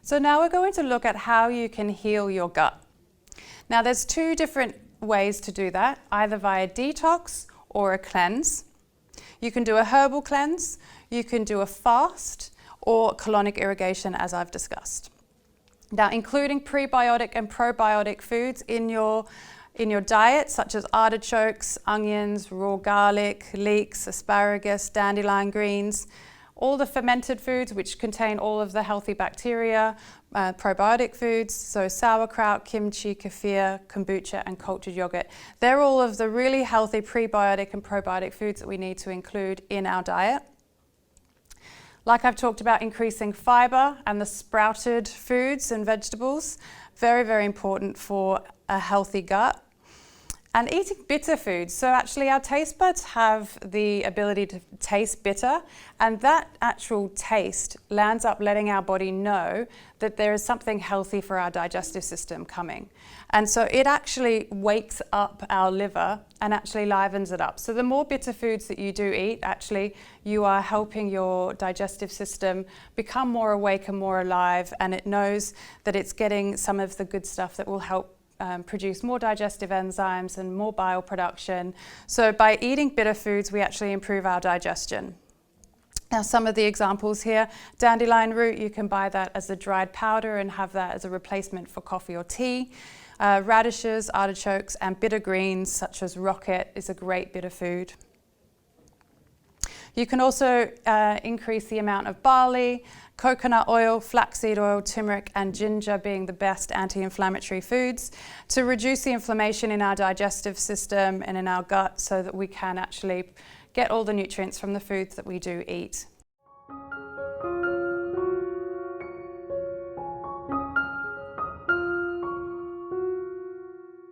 So now we're going to look at how you can heal your gut. Now there's two different ways to do that, either via detox or a cleanse. You can do a herbal cleanse, you can do a fast, or colonic irrigation as I've discussed. Now including prebiotic and probiotic foods in your diet, such as artichokes, onions, raw garlic, leeks, asparagus, dandelion greens, all the fermented foods which contain all of the healthy bacteria, probiotic foods, so sauerkraut, kimchi, kefir, kombucha and cultured yogurt. They're all of the really healthy prebiotic and probiotic foods that we need to include in our diet. Like I've talked about, increasing fiber and the sprouted foods and vegetables, very, very important for a healthy gut. And eating bitter foods. So actually our taste buds have the ability to taste bitter, and that actual taste lands up letting our body know that there is something healthy for our digestive system coming. And so it actually wakes up our liver and actually livens it up. So the more bitter foods that you do eat, actually you are helping your digestive system become more awake and more alive, and it knows that it's getting some of the good stuff that will help produce more digestive enzymes and more bile production. So by eating bitter foods, we actually improve our digestion. Now some of the examples here, dandelion root, you can buy that as a dried powder and have that as a replacement for coffee or tea. Radishes, artichokes and bitter greens such as rocket is a great bitter food. You can also increase the amount of barley, coconut oil, flaxseed oil, turmeric and ginger being the best anti-inflammatory foods to reduce the inflammation in our digestive system and in our gut so that we can actually get all the nutrients from the foods that we do eat.